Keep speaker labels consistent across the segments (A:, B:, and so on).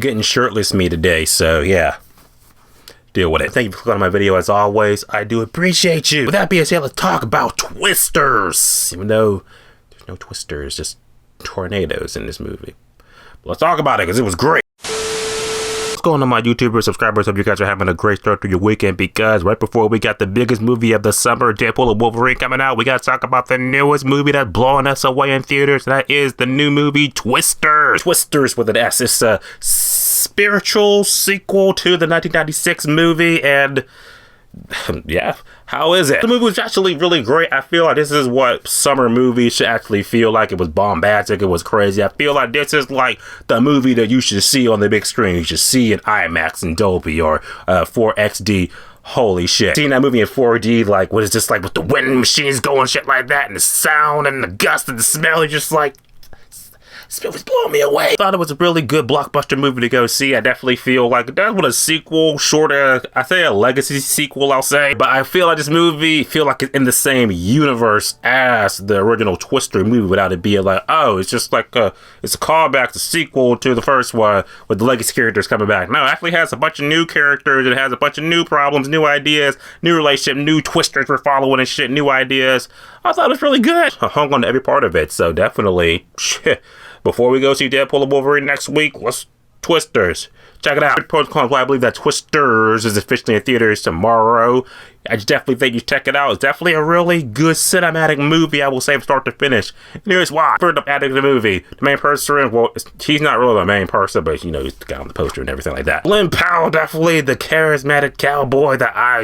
A: Getting shirtless me today, so yeah. Deal with it. Thank you for clicking on my video as always. I do appreciate you. With that being said, let's talk about twisters. Even though there's no twisters, just tornadoes in this movie. But let's talk about it because it was great. What's going on, my YouTuber subscribers? Hope you guys are having a great start to your weekend, because right before we got the biggest movie of the summer, Deadpool and Wolverine, coming out, we got to talk about the newest movie that's blowing us away in theaters. That is the new movie Twisters. Twisters with an S. It's a spiritual sequel to the 1996 movie, and yeah, how is it? The movie was actually really great. I feel like this is what summer movies should actually feel like. It was bombastic, it was crazy. I feel like this is like the movie that you should see on the big screen. You should see in IMAX and Dolby or 4XD. Holy shit. Seeing that movie in 4D, like, what is this, like, with the wind machines going, shit like that, and the sound and the gust and the smell, you're just like, this movie's blowing me away. Thought it was a really good blockbuster movie to go see. I definitely feel like that's what a sequel, short of, I say a legacy sequel, I'll say. But I feel like this movie, feel like it's in the same universe as the original Twister movie without it being like, oh, it's just like it's a callback, the sequel to the first one with the legacy characters coming back. No, it actually has a bunch of new characters. It has a bunch of new problems, new ideas, new relationship, new twisters we're following and shit, new ideas. I thought it was really good. I hung on to every part of it, so definitely, shit. Before we go see Deadpool and Wolverine next week, let's Twisters. Check it out. Protocol, I believe that Twisters is officially in theaters tomorrow. I definitely think you check it out. It's definitely a really good cinematic movie, I will say, from start to finish. And here's why. For the adding the movie, the main person, well, he's not really the main person, but you know, he's the guy on the poster and everything like that. Glen Powell, definitely the charismatic cowboy that I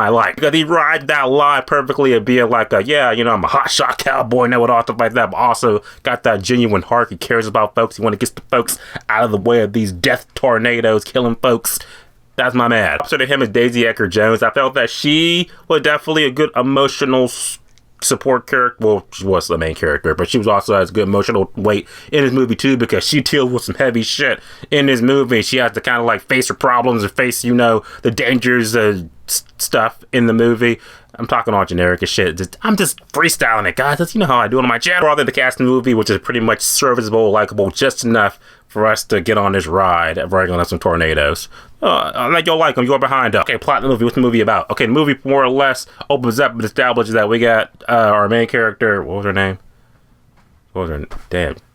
A: like, because he rides that line perfectly of being like yeah, you know, I'm a hotshot cowboy, know it all, stuff like that, but also got that genuine heart. He cares about folks. He want to get the folks out of the way of these death tornadoes killing folks. That's my man. Opposite of him is Daisy Edgar-Jones. I felt that she was definitely a good emotional support character. Well, she was the main character, but she was also has good emotional weight in this movie too, because she deals with some heavy shit in this movie. She has to kind of like face her problems and face, you know, the dangers stuff in the movie. I'm talking all generic as shit. I'm just freestyling it, guys. That's, you know how I do it on my channel. Rather than the cast in the movie, which is pretty much serviceable, likable, just enough for us to get on this ride of riding on some tornadoes. I think you'll like them. You're behind them. Okay, plot of the movie. What's the movie about? Okay, the movie more or less opens up and establishes that we got our main character. What was her name?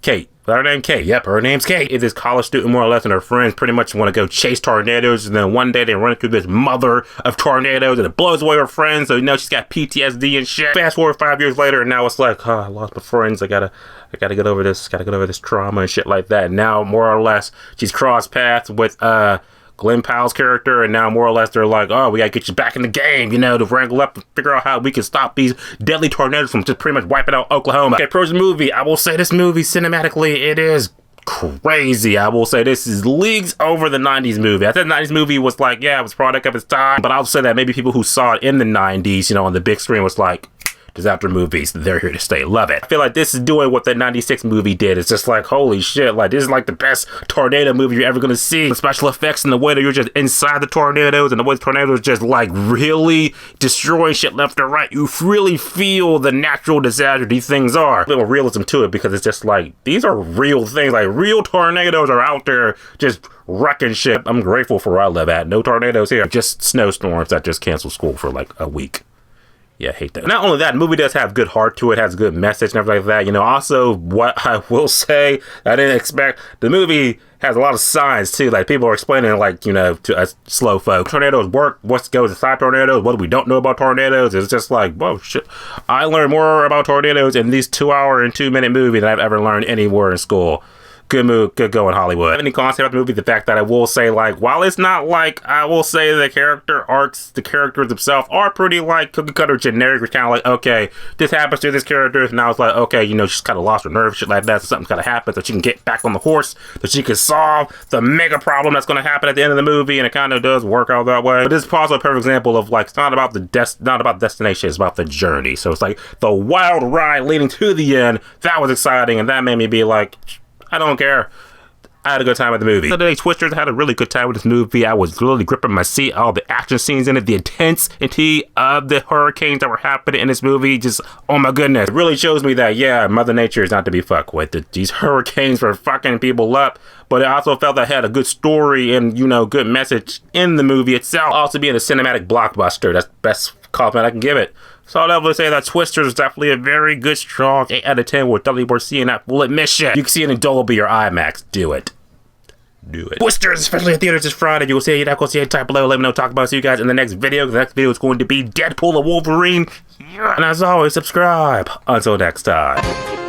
A: Kate. Her name Kate. Yep, her name's Kate. Is this college student more or less, and her friends pretty much want to go chase tornadoes, and then one day they run into this mother of tornadoes and it blows away her friends, so you know she's got PTSD and shit. Fast forward 5 years later, and now it's like, oh, I lost my friends, I gotta get over this, trauma and shit like that. And now more or less she's crossed paths with Glen Powell's character, and now more or less they're like, oh, we gotta get you back in the game, you know, to wrangle up and figure out how we can stop these deadly tornadoes from just pretty much wiping out Oklahoma. Okay, pros of the movie. I will say this movie, cinematically, it is crazy. I will say this is leagues over the 90s movie. I think the 90s movie was like, yeah, it was product of its time, but I'll say that maybe people who saw it in the 90s, you know, on the big screen was like, disaster movies, they're here to stay. Love it. I feel like this is doing what the 96 movie did. It's just like, holy shit, like this is like the best tornado movie you're ever gonna see. The special effects and the way that you're just inside the tornadoes and the way the tornadoes just like really destroying shit left and right. You really feel the natural disaster these things are. A little realism to it, because it's just like, these are real things. Like real tornadoes are out there just wrecking shit. I'm grateful for where I live at. No tornadoes here. Just snowstorms that just cancel school for like a week. Yeah, I hate that. Not only that, the movie does have good heart to it, has a good message and everything like that. You know, also, what I will say, I didn't expect, the movie has a lot of signs too. Like, people are explaining, like, you know, to us slow folk, tornadoes work, what goes inside tornadoes, what do we don't know about tornadoes. It's just like, whoa, shit. I learned more about tornadoes in these 2-hour and 2-minute movie than I've ever learned anywhere in school. Good move, good go in Hollywood. Any concept about the movie, the fact that I will say, like, while it's not like, I will say the character arcs, the characters themselves are pretty like cookie cutter generic. It's kind of like, okay, this happens to this character, and now it's like, okay, you know, she's kind of lost her nerve, shit like that, so something's gotta happen so she can get back on the horse, so she can solve the mega problem that's gonna happen at the end of the movie, and it kind of does work out that way. But this is also a perfect example of like, it's not about the destination, it's about the journey. So it's like the wild ride leading to the end, that was exciting, and that made me be like, I don't care. I had a good time with the movie. So today, Twisters, I had a really good time with this movie. I was really gripping my seat. All the action scenes in it, the intensity of the hurricanes that were happening in this movie, just, oh my goodness. It really shows me that, yeah, Mother Nature is not to be fucked with. These hurricanes were fucking people up, but I also felt I had a good story and, you know, good message in the movie itself. Also being a cinematic blockbuster, that's the best compliment I can give it. So I'll definitely say that Twisters is definitely a very good, strong 8 out of 10. We're definitely worth seeing that full admission. You can see it in Dolby or IMAX. Do it. Do it. Twisters, especially in theaters this Friday. You will see it. You're not going to see it. Type below. Let me know. Talk about it. See you guys in the next video. The next video is going to be Deadpool or Wolverine. Yeah. And as always, subscribe. Until next time.